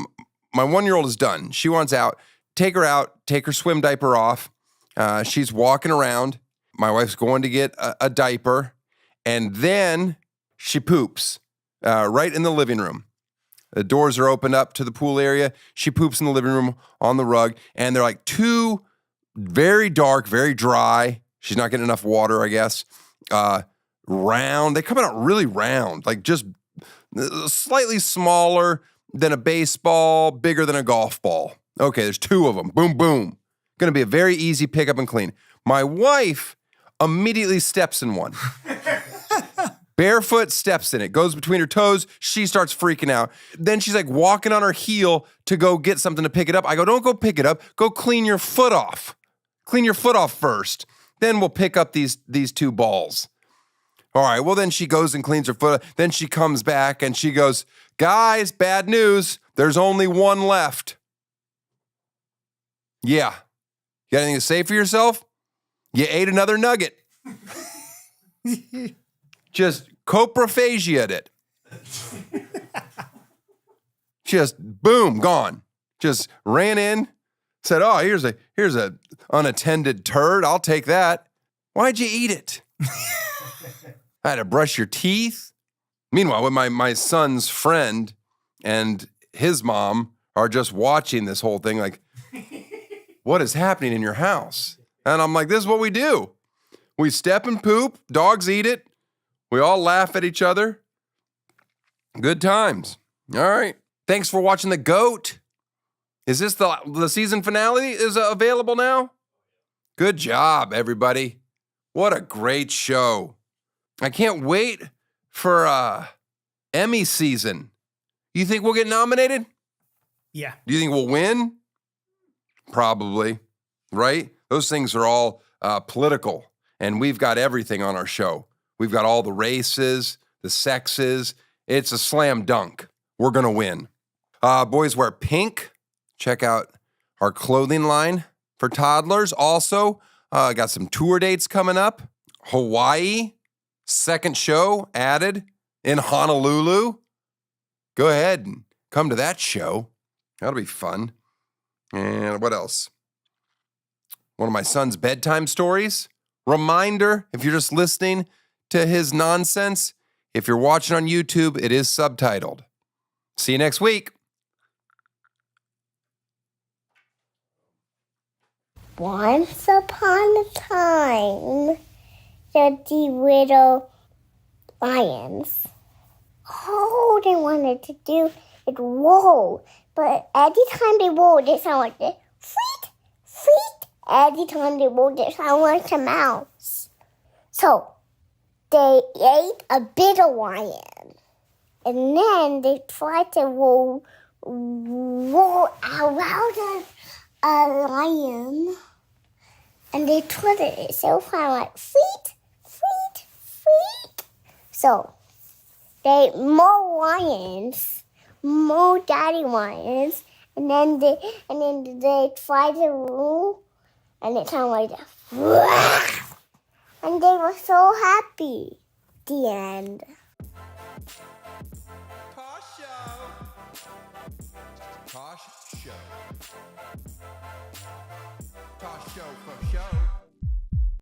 Speaker 2: 1-year-old is done. She wants out. Take her out, take her swim diaper off. She's walking around. My wife's going to get a diaper. And then she poops right in the living room. The doors are opened up to the pool area. She poops in the living room on the rug. And they're like 2 very dark, very dry. She's not getting enough water, I guess. Round. They come out really round, like just slightly smaller than a baseball, bigger than a golf ball. Okay, there's 2 of them. Boom, boom. Going to be a very easy pick up and clean. My wife immediately steps in one. Barefoot steps in it, goes between her toes. She starts freaking out. Then she's like walking on her heel to go get something to pick it up. I go, don't go pick it up. Go clean your foot off. Clean your foot off first. Then we'll pick up these 2 balls. All right, well, then she goes and cleans her foot. Then she comes back and she goes, guys, bad news. There's only 1 left. Yeah. You got anything to say for yourself? You ate another nugget. Just coprophasia'd it. Just boom, gone. Just ran in, said, "Oh, here's a unattended turd. I'll take that." Why'd you eat it? I had to brush your teeth. Meanwhile, when my son's friend and his mom are just watching this whole thing, like, what is happening in your house? And I'm like, this is what we do. We step and poop. Dogs eat it. We all laugh at each other. Good times. All right. Thanks for watching The GOAT. Is this the season finale is available now? Good job, everybody. What a great show. I can't wait for Emmy season. You think we'll get nominated?
Speaker 3: Yeah.
Speaker 2: Do you think we'll win? Probably, right? Those things are all political, and we've got everything on our show. We've got all the races, the sexes. It's a slam dunk. We're going to win. Boys wear pink. Check out our clothing line for toddlers. Also, got some tour dates coming up. Hawaii, 2nd show added in Honolulu. Go ahead and come to that show. That'll be fun. And what else? One of my son's bedtime stories. Reminder, if you're just listening to his nonsense, if you're watching on YouTube, it is subtitled. See you next week.
Speaker 5: Once upon a time, the little lions. All they wanted to do is roll. But every time they rolled, it sounded like this. Feet, feet. Every time they rolled, it sounded like a mouse. So, they ate a bitter lion. And then they tried to roll around a lion. And they twisted it so far like feet, feet, feet. So, more daddy lions, and then they tried to roll, and it sounded like that. And they were so happy. The end.
Speaker 2: Tosh Show. Tosh Show. Tosh Show for show.